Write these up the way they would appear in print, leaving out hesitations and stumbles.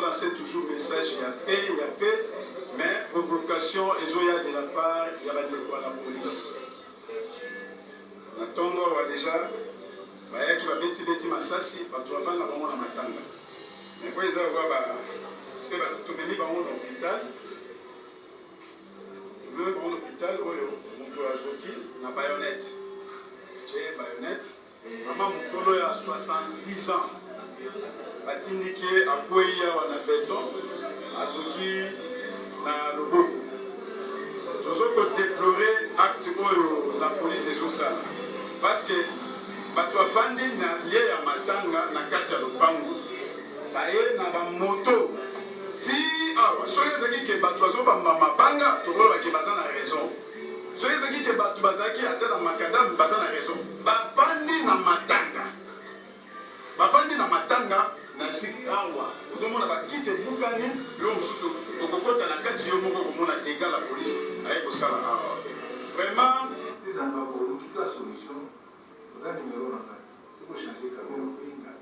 lancer toujours message ya paix, mais provocation ezoya de la part ya bandeko la police. Na tongo wa déjà bayaki babeti masasi bato bavanda bango na matanga. Mais kwa eza kwa ba parce que bato tomeli bango na hôpital. Tomeli bango na hôpital oyo mutu azoki na bayonnette. J'ai bayonnette. Maman mukolo ya 70 ans. Batindiki apoya wana beton azoki na loboko. Tozoko déplorer acte oyo la police ezosala parce que bato bafandi na lie ya matanga na kati ya lopango baye na bamoto ti awa soki ezalaki ke bato bazobamba mabanga tokolobaki baza na raison soki ezalaki ke bato bazalaki ata na makadame baza na raison bafandi na matanga na sik awa ozomona bakiti ebukani yo mosusu okokota na kati yo moko komona dégâts la police aye kosala awa vraiment la solution oza numéro na kati soko changer caméra koyinga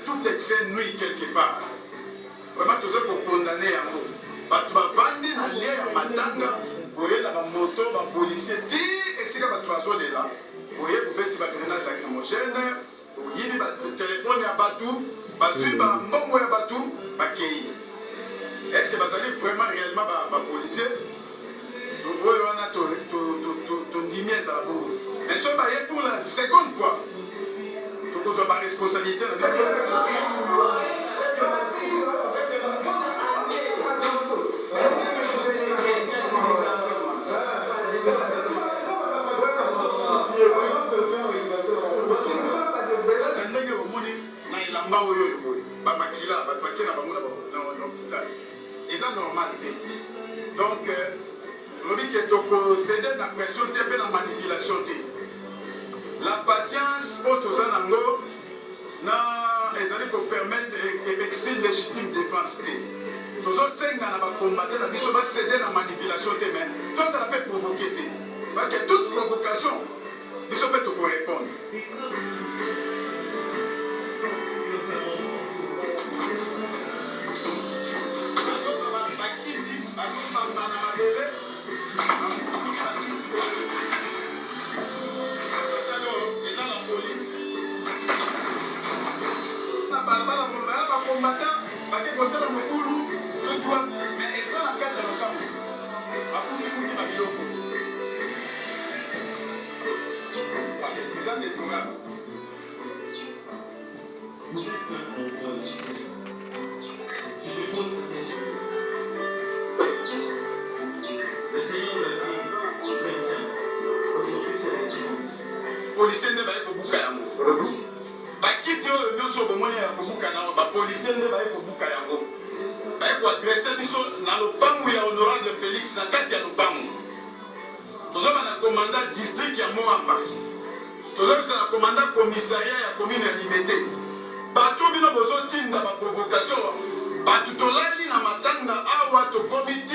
tout excès nuit quelque part vraiment toza kokondane yango bato bavandi na lie ya matanga boyela bamoto bapolisier ti esika bato bazolela boye kobeti bagrenade lacrymogène oyibi batelefone ya bato bazwi bambongo ya bato bakei est-ce que bazali vraiment réellement bapolisier oyo wana tondimi ezala bongo mais soki baye pour la seconde fois tokozwa baresponsabilité na biso ndenge bomoni na elamba oyo boye bamakila bato bake na bango na hôpital eza normal te donc lobi ke tokocéder na pression te mpe na manipulation te la patience oyo toza nango na ezali kopermettre exil légitime défense te tozosenga na bakombate na biso bacéder na manipulation te mais tozala mpe provoqué te parce que toute provocation biso mpe tokorépondre bazobamba na mabele basalo eza la police na balabala molobaya bakombata bake kosala mokulu soki wa mais eza na kati ya lopango bakukibuki babiloko eza déplorable policier nde baye kobuka yango bakiti oyo nyonso bomoni ya kobuka nango bapolicier nde baye kobuka yango baye koadresse biso na lopango ya honorable Félix na kati ya lopango tozoba na commandant district ya Moamba tozobisa na commandant commissariat ya commune ya Limete bato bino bozotinda baprovocation bato tolali na matanga awa tokomi 17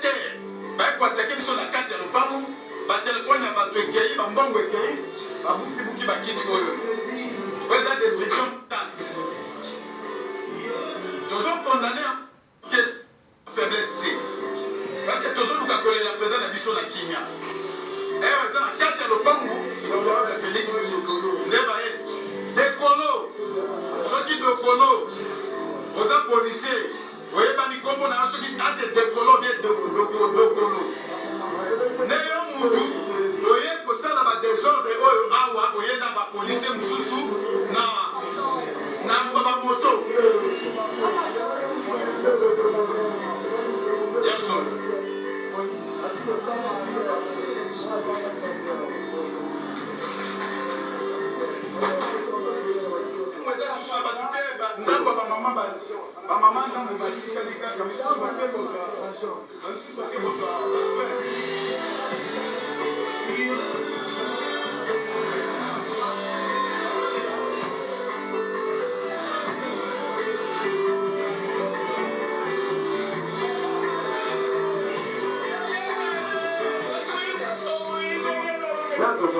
heures baye koatake biso na kati ya lopango batelefone ya bato ekei bambongo ekei babukibuki bakiti oyo eza destruction tante tozokondane faiblesse te parce que tozoluka kolela président na biso na kimia eyo eza na kati ya lopango honorable Félix nde baye dekolo soki dekolo oza policier oyebani nkombo na yo soki ate dekolo bie dekolo nde yo mutu oye kosala badésordre oyo awa oye na bapolisier mosusu na bamoto Gerson mweza susu ya bato te ntango bamama ntango batikali kaka misusu bake kozwa basusu bake kozwa baswe That's what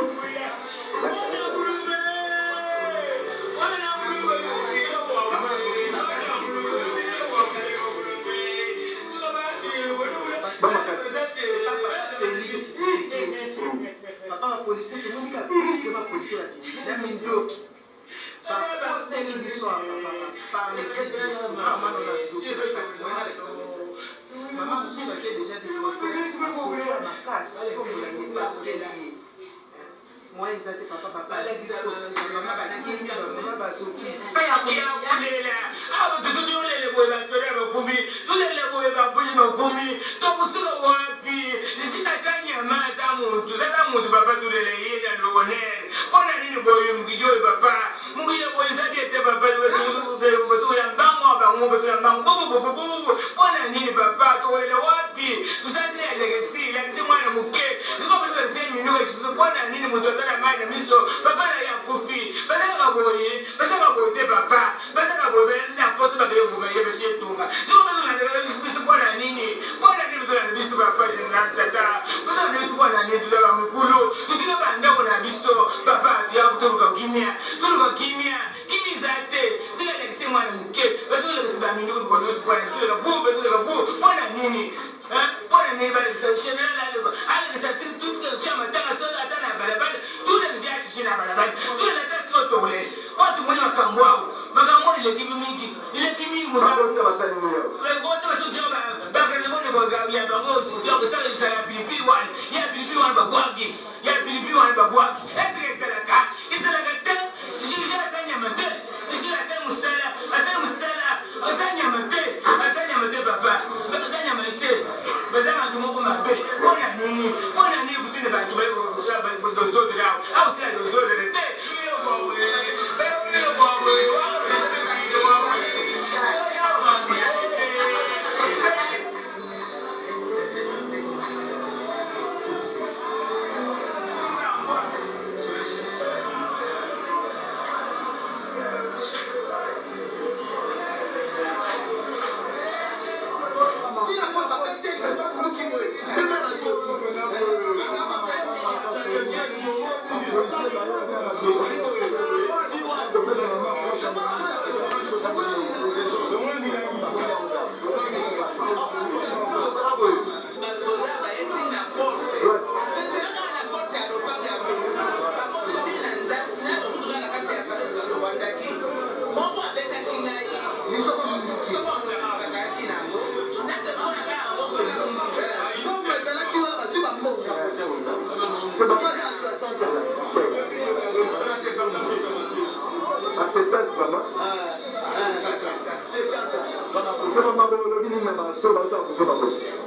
70 maman.